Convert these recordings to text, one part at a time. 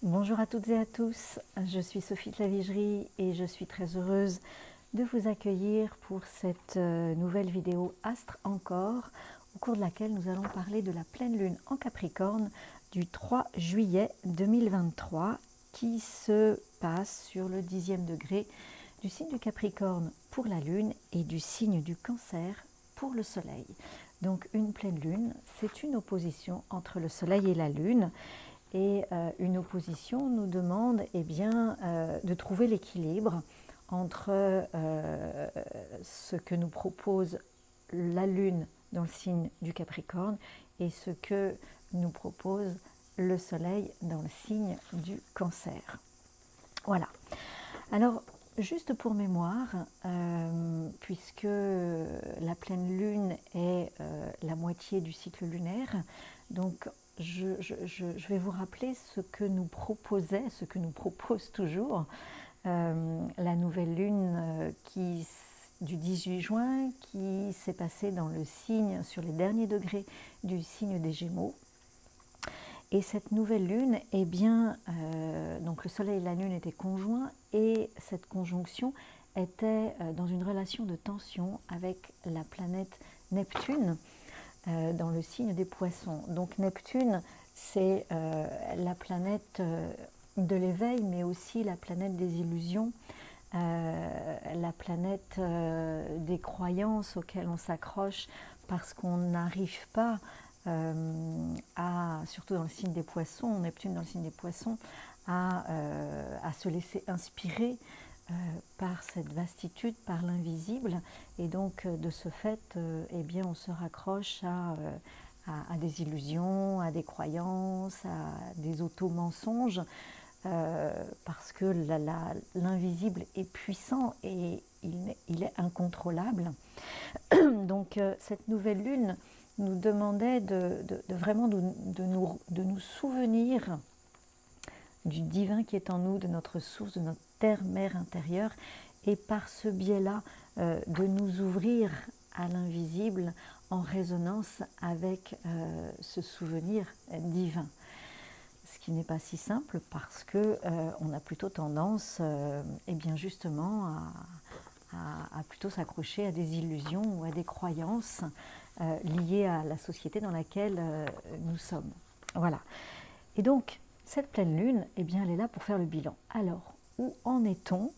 Bonjour à toutes et à tous, je suis Sophie de la Vigerie et je suis très heureuse de vous accueillir pour cette nouvelle vidéo Astre encore, au cours de laquelle nous allons parler de la pleine lune en Capricorne du 3 juillet 2023 qui se passe sur le 10e degré du signe du Capricorne pour la lune et du signe du Cancer pour le soleil. Donc une pleine lune, c'est une opposition entre le soleil et la lune. Et une opposition nous demande de trouver l'équilibre entre ce que nous propose la Lune dans le signe du Capricorne et ce que nous propose le Soleil dans le signe du Cancer. Voilà. Alors, juste pour mémoire, puisque la pleine Lune est la moitié du cycle lunaire, donc je vais vous rappeler ce que nous proposait, ce que nous propose toujours la nouvelle lune du 18 juin qui s'est passée dans le signe, sur les derniers degrés du signe des Gémeaux. Et cette nouvelle lune, donc le soleil et la lune étaient conjoints et cette conjonction était dans une relation de tension avec la planète Neptune, dans le signe des Poissons. Donc Neptune, c'est la planète de l'éveil, mais aussi la planète des illusions, la planète des croyances auxquelles on s'accroche parce qu'on n'arrive pas surtout dans le signe des Poissons, Neptune dans le signe des Poissons, à se laisser inspirer par cette vastitude, par l'invisible, et donc de ce fait, on se raccroche à des illusions, à des croyances, à des auto-mensonges, parce que l'invisible est puissant et il est incontrôlable. Donc cette nouvelle lune nous demandait vraiment de nous souvenir du divin qui est en nous, de notre source, de notre terre-mère intérieure, et par ce biais-là, de nous ouvrir à l'invisible en résonance avec ce souvenir divin. Ce qui n'est pas si simple parce qu'on a plutôt tendance justement à plutôt s'accrocher à des illusions ou à des croyances liées à la société dans laquelle nous sommes. Voilà. Et donc, cette pleine lune, elle est là pour faire le bilan. Alors, où en est-on?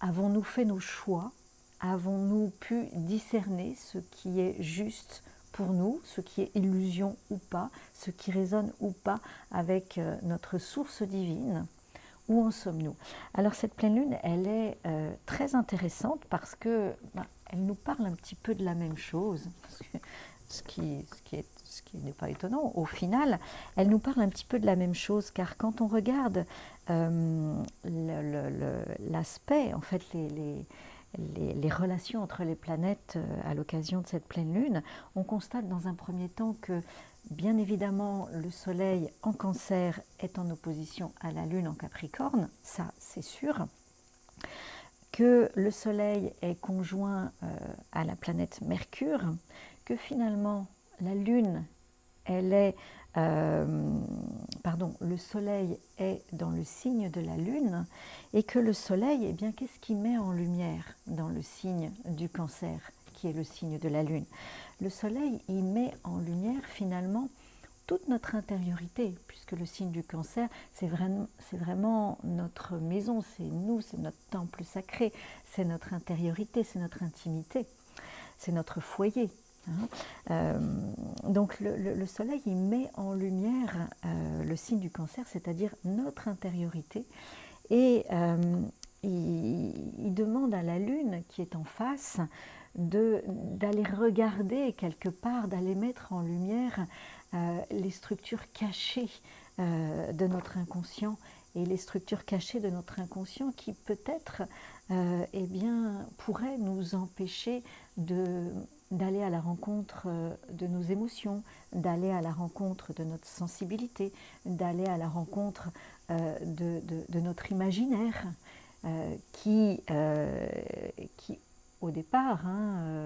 Avons-nous fait nos choix? Avons-nous pu discerner ce qui est juste pour nous, ce qui est illusion ou pas, ce qui résonne ou pas avec notre source divine? Où en sommes-nous? Alors cette pleine lune, elle est très intéressante parce que elle nous parle un petit peu de la même chose, ce qui n'est pas étonnant. Au final, elle nous parle un petit peu de la même chose, car quand on regarde l'aspect, en fait, les relations entre les planètes à l'occasion de cette pleine lune, on constate dans un premier temps que, bien évidemment, le Soleil en Cancer est en opposition à la Lune en Capricorne, ça c'est sûr, que le Soleil est conjoint à la planète Mercure, que finalement la Lune, le Soleil est dans le signe de la Lune, et que le Soleil, qu'est-ce qu'il met en lumière dans le signe du Cancer, qui est le signe de la Lune? Le Soleil, il met en lumière finalement toute notre intériorité, puisque le signe du Cancer, c'est vraiment notre maison, c'est nous, c'est notre temple sacré, c'est notre intériorité, c'est notre intimité, c'est notre foyer. Donc le Soleil, il met en lumière le signe du Cancer, c'est-à-dire notre intériorité, et il demande à la Lune qui est en face d'aller regarder quelque part, d'aller mettre en lumière les structures cachées de notre inconscient, et les structures cachées de notre inconscient qui peut-être pourraient nous empêcher d'aller à la rencontre de nos émotions, d'aller à la rencontre de notre sensibilité, d'aller à la rencontre de notre imaginaire qui au départ,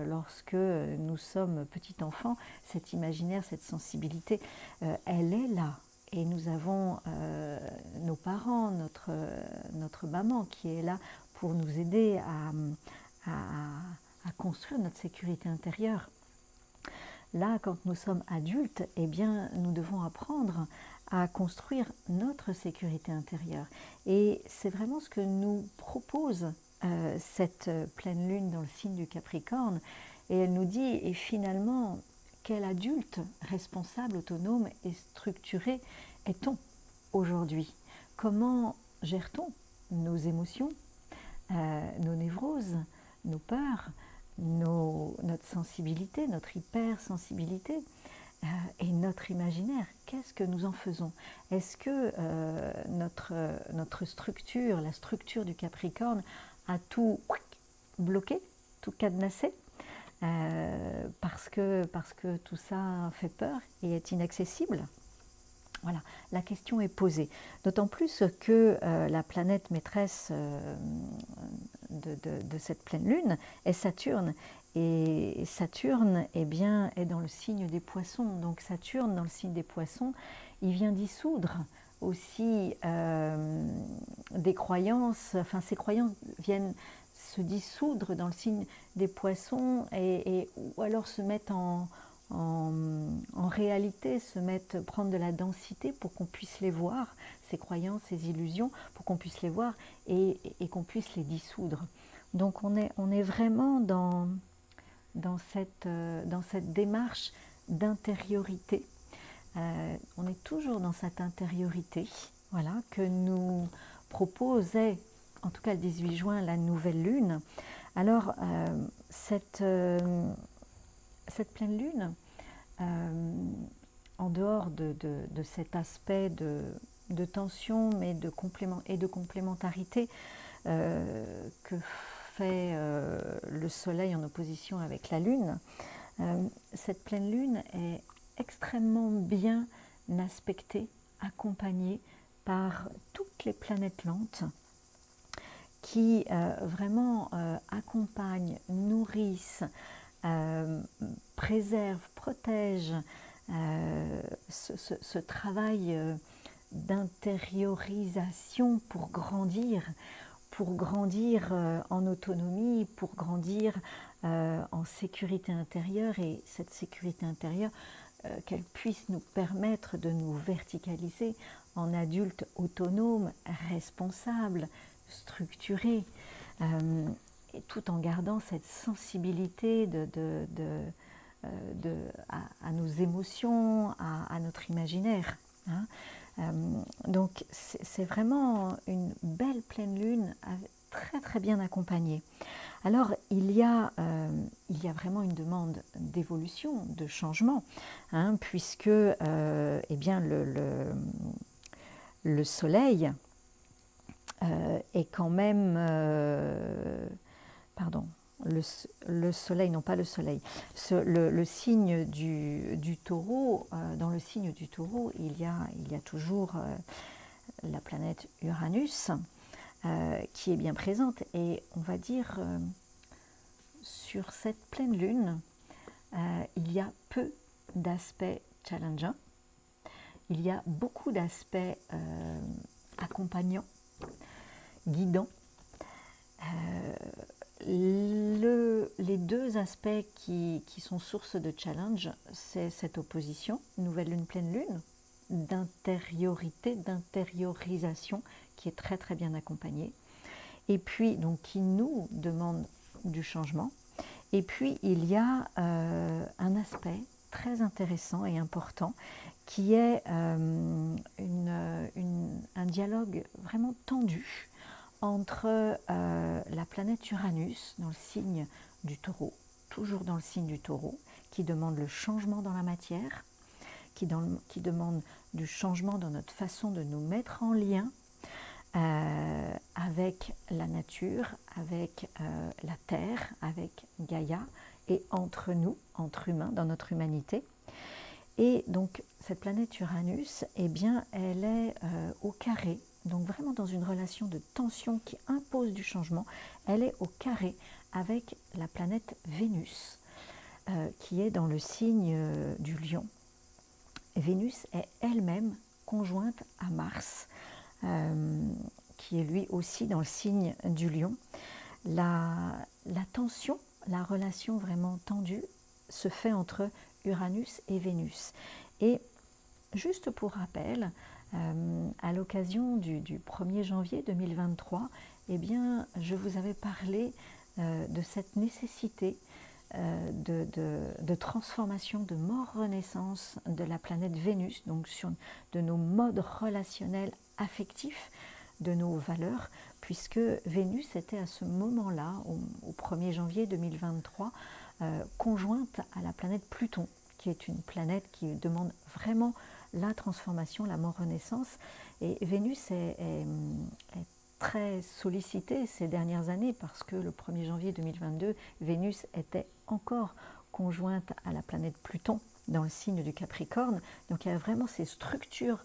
lorsque nous sommes petit enfant, cet imaginaire, cette sensibilité, elle est là. et nous avons nos parents, notre maman qui est là pour nous aider à construire notre sécurité intérieure. Là, quand nous sommes adultes, eh bien, nous devons apprendre à construire notre sécurité intérieure. Et c'est vraiment ce que nous propose cette pleine lune dans le signe du Capricorne. Et elle nous dit, et finalement, quel adulte responsable, autonome et structuré est-on aujourd'hui? Comment gère-t-on nos émotions, nos névroses, nos peurs, notre sensibilité, notre hypersensibilité et notre imaginaire? Qu'est-ce que nous en faisons? Est-ce que notre structure, la structure du Capricorne, a tout bloqué, tout cadenassé parce que tout ça fait peur et est inaccessible? Voilà, la question est posée. D'autant plus que la planète maîtresse de cette pleine lune est Saturne. Et Saturne eh bien, est dans le signe des poissons. Donc Saturne, dans le signe des poissons, il vient dissoudre aussi des croyances. Enfin, ces croyances viennent se dissoudre dans le signe des poissons ou alors se mettre en réalité, prendre de la densité pour qu'on puisse les voir, ces croyances, ces illusions, pour qu'on puisse les voir et qu'on puisse les dissoudre. Donc on est vraiment dans cette démarche d'intériorité. On est toujours dans cette intériorité, voilà, que nous proposait, en tout cas le 18 juin, la nouvelle lune. Alors, cette pleine lune, en dehors de cet aspect de tension, mais de complémentarité que fait le soleil en opposition avec la lune, cette pleine lune est extrêmement bien aspectée, accompagnée par toutes les planètes lentes qui vraiment accompagnent, nourrissent, préservent, protègent ce travail d'intériorisation pour grandir en autonomie, pour grandir en sécurité intérieure, et cette sécurité intérieure, qu'elle puisse nous permettre de nous verticaliser en adultes autonomes, responsables, structurés, et tout en gardant cette sensibilité à nos émotions, à notre imaginaire. Hein. Donc c'est vraiment une belle pleine lune très très bien accompagnée. Alors il y a vraiment une demande d'évolution, de changement, hein, puisque eh bien le soleil est quand même pardon, le soleil, non pas le soleil, le signe du taureau, dans le signe du taureau, il y a toujours la planète Uranus qui est bien présente, et on va dire sur cette pleine lune, il y a peu d'aspects challengeants, il y a beaucoup d'aspects accompagnants, guidants. Les deux aspects qui sont source de challenge, c'est cette opposition, nouvelle lune, pleine lune, d'intériorité, d'intériorisation, qui est très très bien accompagnée, et puis donc qui nous demande du changement. Et puis il y a un aspect très intéressant et important qui est un dialogue vraiment tendu entre la planète Uranus dans le signe du taureau, toujours dans le signe du taureau, qui demande le changement dans la matière, qui demande du changement dans notre façon de nous mettre en lien avec la nature, avec la terre, avec Gaïa, et entre nous, entre humains, dans notre humanité. Et donc cette planète Uranus, eh bien, elle est au carré, donc vraiment dans une relation de tension qui impose du changement. Elle est au carré avec la planète Vénus, qui est dans le signe du Lion. Vénus est elle-même conjointe à Mars, qui est lui aussi dans le signe du Lion. La tension, la relation vraiment tendue se fait entre Uranus et Vénus. Et juste pour rappel, à l'occasion du 1er janvier 2023, eh bien, je vous avais parlé de cette nécessité de transformation, de mort-renaissance de la planète Vénus, donc de nos modes relationnels affectifs, de nos valeurs, puisque Vénus était à ce moment-là, au 1er janvier 2023, conjointe à la planète Pluton, qui est une planète qui demande vraiment la transformation, la mort-renaissance. Et Vénus est très sollicitée ces dernières années parce que le 1er janvier 2022, Vénus était encore conjointe à la planète Pluton dans le signe du Capricorne. Donc il y a vraiment ces structures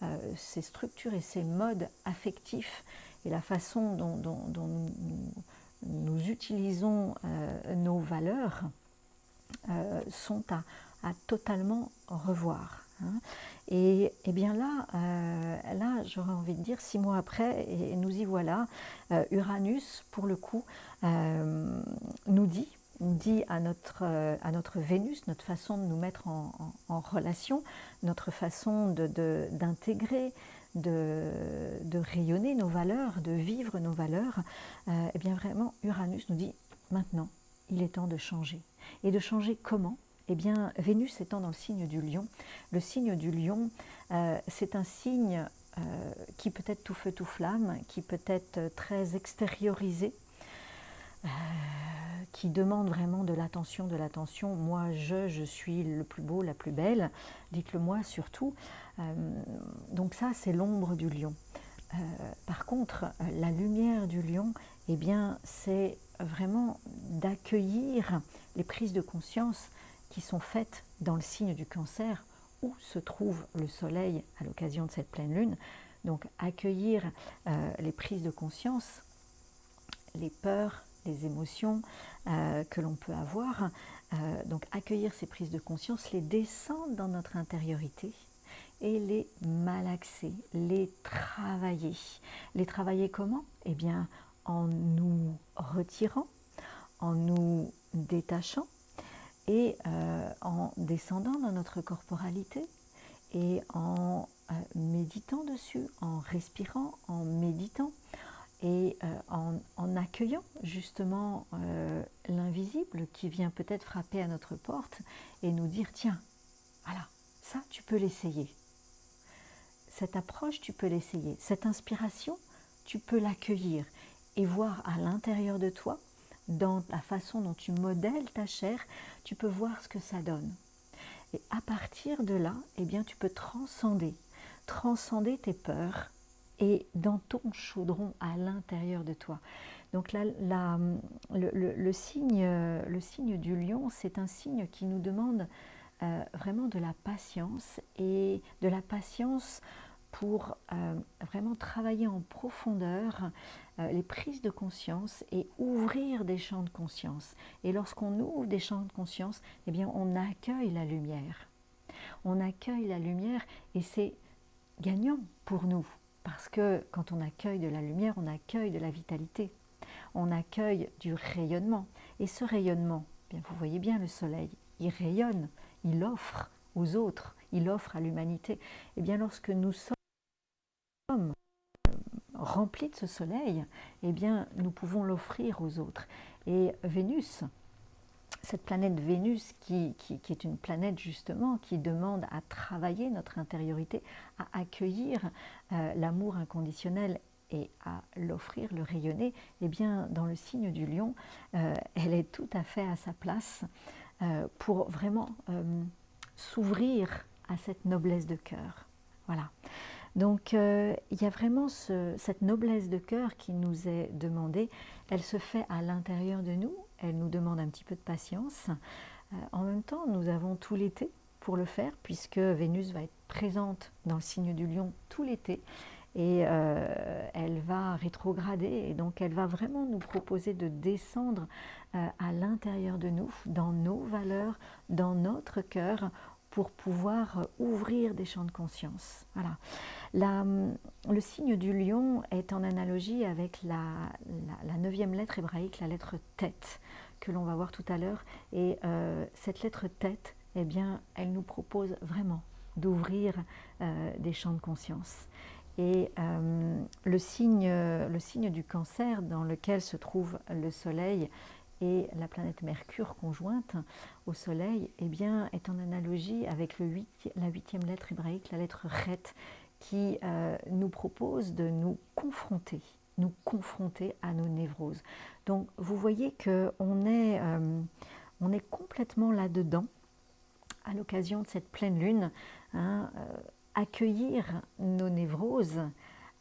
et ces modes affectifs et la façon dont nous utilisons nos valeurs sont à totalement revoir. Et bien là j'aurais envie de dire 6 mois après, et nous y voilà, Uranus, pour le coup, nous dit à notre Vénus, notre façon de nous mettre en relation, notre façon d'intégrer, de rayonner nos valeurs, de vivre nos valeurs, et bien vraiment Uranus nous dit maintenant, il est temps de changer. Et de changer comment ? Eh bien, Vénus étant dans le signe du Lion, le signe du Lion, c'est un signe qui peut être tout feu, tout flamme, qui peut être très extériorisé, qui demande vraiment de l'attention, de l'attention. Moi, je suis le plus beau, la plus belle, dites-le moi surtout. Donc ça, c'est l'ombre du Lion. Par contre, la lumière du Lion, eh bien, c'est vraiment d'accueillir les prises de conscience qui sont faites dans le signe du Cancer, où se trouve le Soleil à l'occasion de cette pleine lune. Donc accueillir les prises de conscience, les peurs, les émotions que l'on peut avoir, donc accueillir ces prises de conscience, les descendre dans notre intériorité et les malaxer, les travailler. Les travailler comment ? Eh bien, en nous retirant, en nous détachant, et en descendant dans notre corporalité et en méditant dessus, en respirant, en méditant et en accueillant justement l'invisible qui vient peut-être frapper à notre porte et nous dire tiens, voilà, ça tu peux l'essayer. Cette approche, tu peux l'essayer. Cette inspiration, tu peux l'accueillir et voir à l'intérieur de toi, dans la façon dont tu modèles ta chair, tu peux voir ce que ça donne. Et à partir de là, eh bien, tu peux transcender tes peurs et dans ton chaudron à l'intérieur de toi. Donc là, le signe du Lion, c'est un signe qui nous demande vraiment de la patience, et de la patience pour vraiment travailler en profondeur les prises de conscience et ouvrir des champs de conscience. Et lorsqu'on ouvre des champs de conscience, eh bien, on accueille la lumière. On accueille la lumière et c'est gagnant pour nous. Parce que quand on accueille de la lumière, on accueille de la vitalité. On accueille du rayonnement. Et ce rayonnement, eh bien, vous voyez bien le soleil, il rayonne, il offre aux autres, il offre à l'humanité. Et bien lorsque nous sommes remplis de ce soleil, eh bien nous pouvons l'offrir aux autres. Et Vénus, cette planète Vénus qui est une planète justement qui demande à travailler notre intériorité, à accueillir l'amour inconditionnel et à l'offrir, le rayonner, eh bien dans le signe du Lion, elle est tout à fait à sa place pour vraiment s'ouvrir à cette noblesse de cœur. Voilà. Donc il y a vraiment cette noblesse de cœur qui nous est demandée. Elle se fait à l'intérieur de nous, elle nous demande un petit peu de patience. En même temps, nous avons tout l'été pour le faire, puisque Vénus va être présente dans le signe du Lion tout l'été. Et elle va rétrograder, et donc elle va vraiment nous proposer de descendre à l'intérieur de nous, dans nos valeurs, dans notre cœur, pour pouvoir ouvrir des champs de conscience. Voilà. Le signe du lion est en analogie avec la 9e lettre hébraïque, la lettre Tête, que l'on va voir tout à l'heure. Et cette lettre Tête, eh bien, elle nous propose vraiment d'ouvrir des champs de conscience. Et le signe du Cancer, dans lequel se trouve le Soleil et la planète Mercure conjointe au Soleil, eh bien, est en analogie avec la 8e lettre hébraïque, la lettre Ret, qui nous propose de nous confronter à nos névroses. Donc, vous voyez qu'on est complètement là-dedans, à l'occasion de cette pleine lune, hein, accueillir nos névroses,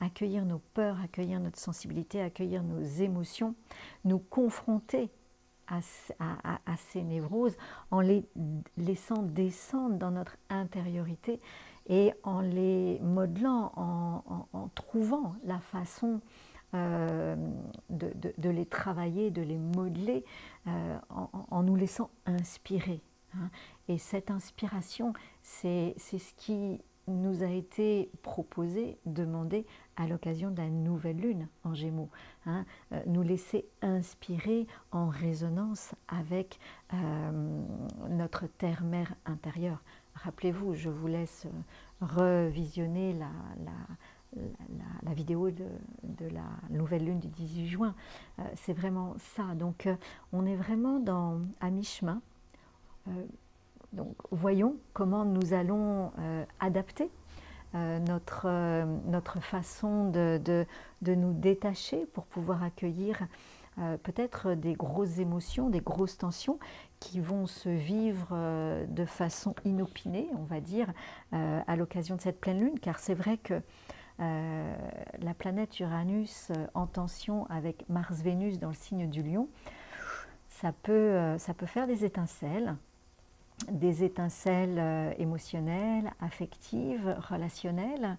accueillir nos peurs, accueillir notre sensibilité, accueillir nos émotions, nous confronter à ces névroses en les laissant descendre dans notre intériorité et en les modelant, en trouvant la façon de les travailler, de les modeler, en nous laissant inspirer. Hein. Et cette inspiration, c'est ce qui nous a été proposé, demandé à l'occasion de la nouvelle lune en Gémeaux. Hein. Nous laisser inspirer en résonance avec notre terre-mère intérieure. Rappelez-vous, je vous laisse revisionner la vidéo de la nouvelle lune du 18 juin. C'est vraiment ça. Donc, on est vraiment à mi-chemin. Donc, voyons comment nous allons adapter notre façon de nous détacher pour pouvoir accueillir peut-être des grosses émotions, des grosses tensions qui vont se vivre de façon inopinée, on va dire, à l'occasion de cette pleine lune, car c'est vrai que la planète Uranus en tension avec Mars-Vénus dans le signe du Lion, ça peut faire des étincelles émotionnelles, affectives, relationnelles,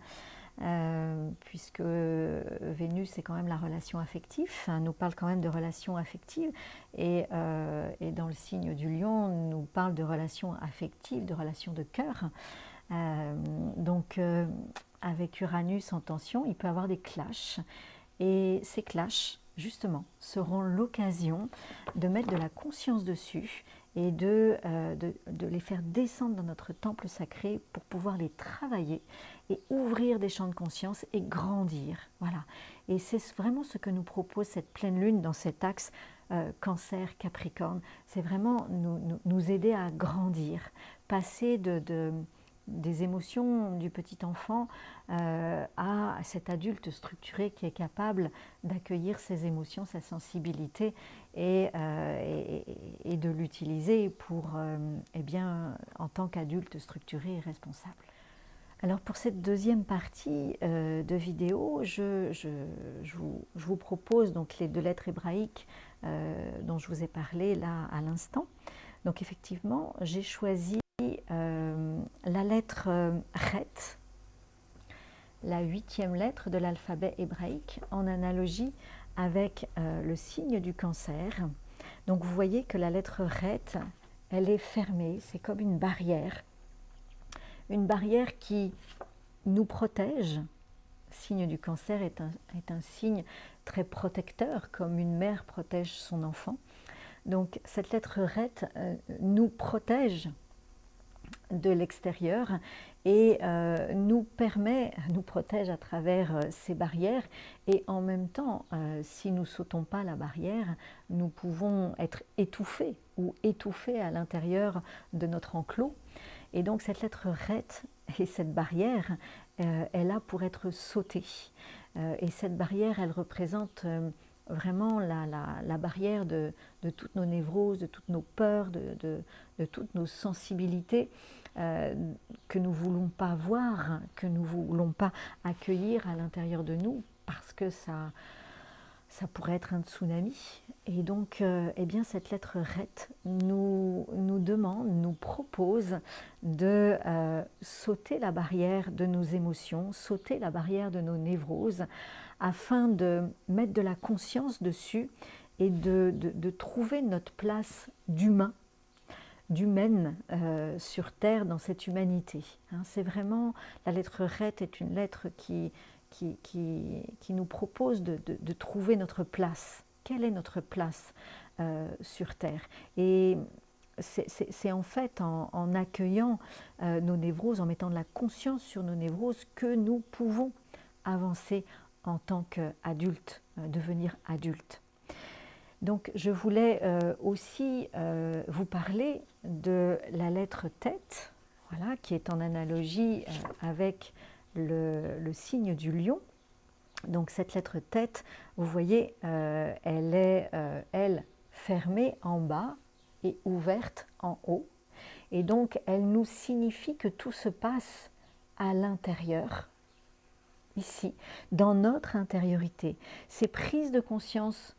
puisque Vénus est quand même la relation affective, nous parle quand même de relations affectives, et dans le signe du Lion, nous parle de relations affectives, de relations de cœur. Donc avec Uranus en tension, il peut y avoir des clashs, et ces clashs, justement, seront l'occasion de mettre de la conscience dessus et de les faire descendre dans notre temple sacré pour pouvoir les travailler et ouvrir des champs de conscience et grandir. Voilà. Et c'est vraiment ce que nous propose cette pleine lune dans cet axe Cancer-Capricorne. C'est vraiment nous aider à grandir, passer des émotions du petit enfant à cet adulte structuré qui est capable d'accueillir ses émotions, sa sensibilité et de l'utiliser pour, eh bien, en tant qu'adulte structuré et responsable. Alors pour cette deuxième partie de vidéo, je vous propose donc les 2 lettres hébraïques dont je vous ai parlé là à l'instant. Donc effectivement, j'ai choisi la lettre Ret, la 8e lettre de l'alphabet hébraïque, en analogie avec le signe du Cancer. Donc vous voyez que la lettre Ret, elle est fermée, c'est comme une barrière qui nous protège. Le signe du Cancer est un signe très protecteur, comme une mère protège son enfant. Donc cette lettre Ret nous protège de l'extérieur et nous protège à travers ces barrières, et en même temps, si nous ne sautons pas la barrière, nous pouvons être étouffés ou étouffés à l'intérieur de notre enclos. Et donc cette lettre Ret et cette barrière est là pour être sautée. Et cette barrière, elle représente vraiment la barrière de toutes nos névroses, de toutes nos peurs, de toutes nos sensibilités que nous ne voulons pas voir, que nous ne voulons pas accueillir à l'intérieur de nous, parce que ça pourrait être un tsunami. Et donc, eh bien, cette lettre Ret nous demande, nous propose de sauter la barrière de nos émotions, sauter la barrière de nos névroses, afin de mettre de la conscience dessus et de trouver notre place d'humain d'humaine sur Terre, dans cette humanité. Hein. C'est vraiment, la lettre Ret est une lettre qui nous propose de trouver notre place. Quelle est notre place sur Terre? Et c'est en fait en accueillant nos névroses, en mettant de la conscience sur nos névroses, que nous pouvons avancer en tant qu'adultes, devenir adultes. Donc je voulais aussi vous parler de la lettre Tête, voilà, qui est en analogie avec le signe du lion. Donc cette lettre Tête, vous voyez, elle est, elle, fermée en bas et ouverte en haut. Et donc elle nous signifie que tout se passe à l'intérieur, ici, dans notre intériorité. Ces prises de conscience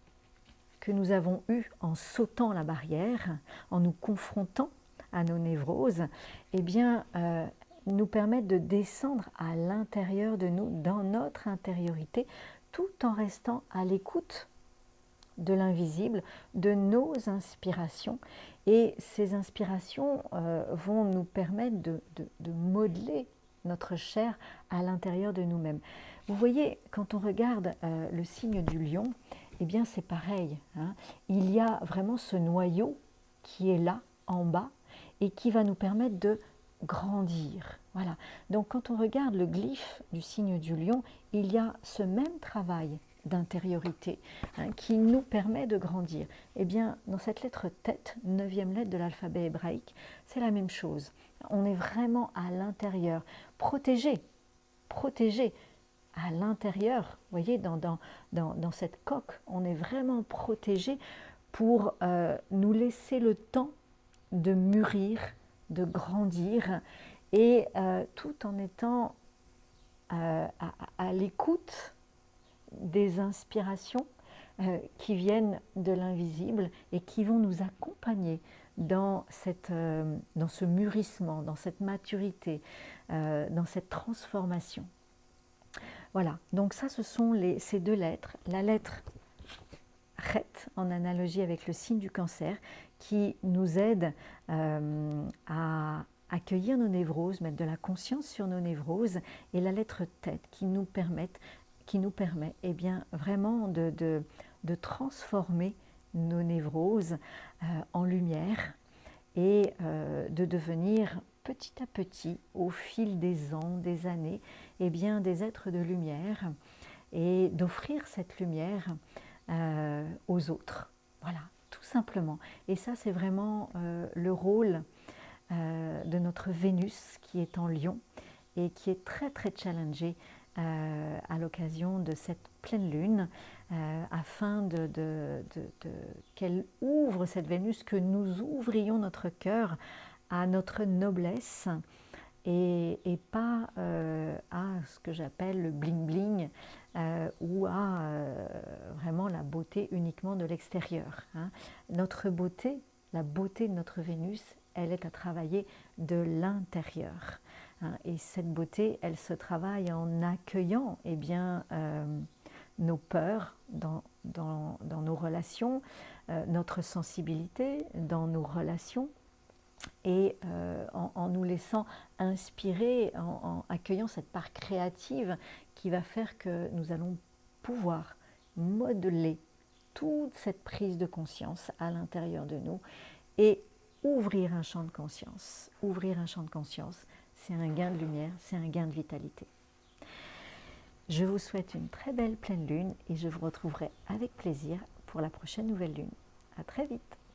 que nous avons eues en sautant la barrière, en nous confrontant à nos névroses, eh bien, nous permettent de descendre à l'intérieur de nous, dans notre intériorité, tout en restant à l'écoute de l'invisible, de nos inspirations. Et ces inspirations vont nous permettre de modeler notre chair à l'intérieur de nous-mêmes. Vous voyez, quand on regarde le signe du lion, eh bien c'est pareil. Hein. Il y a vraiment ce noyau qui est là, en bas, et qui va nous permettre de grandir. Voilà. Donc quand on regarde le glyphe du signe du lion, il y a ce même travail d'intériorité qui nous permet de grandir. Eh bien, dans cette lettre Tête, 9e lettre de l'alphabet hébraïque, c'est la même chose. On est vraiment à l'intérieur, protégé à l'intérieur. Vous voyez, dans cette coque, on est vraiment protégé pour nous laisser le temps de mûrir, de grandir, et tout en étant à l'écoute des inspirations qui viennent de l'invisible et qui vont nous accompagner dans ce mûrissement, dans cette maturité, dans cette transformation. Voilà, donc ça ce sont ces deux lettres. La lettre Ret, en analogie avec le signe du cancer, qui nous aide à accueillir nos névroses, mettre de la conscience sur nos névroses, et la lettre Tête qui nous permet eh bien, vraiment de transformer nos névroses en lumière et de devenir petit à petit, au fil des ans, des années, eh bien, des êtres de lumière, et d'offrir cette lumière aux autres. Voilà, tout simplement. Et ça, c'est vraiment le rôle de notre Vénus qui est en Lion et qui est très très challengée à l'occasion de cette pleine lune, afin qu'elle ouvre cette Vénus, que nous ouvrions notre cœur à notre noblesse et pas à ce que j'appelle le bling-bling ou à vraiment la beauté uniquement de l'extérieur. Hein. Notre beauté, la beauté de notre Vénus, elle est à travailler de l'intérieur. Hein. Et cette beauté, elle se travaille en accueillant eh bien, nos peurs dans nos relations, notre sensibilité dans nos relations, et en nous laissant inspirer, en accueillant cette part créative qui va faire que nous allons pouvoir modeler toute cette prise de conscience à l'intérieur de nous et ouvrir un champ de conscience. Ouvrir un champ de conscience, c'est un gain de lumière, c'est un gain de vitalité. Je vous souhaite une très belle pleine lune et je vous retrouverai avec plaisir pour la prochaine nouvelle lune. À très vite.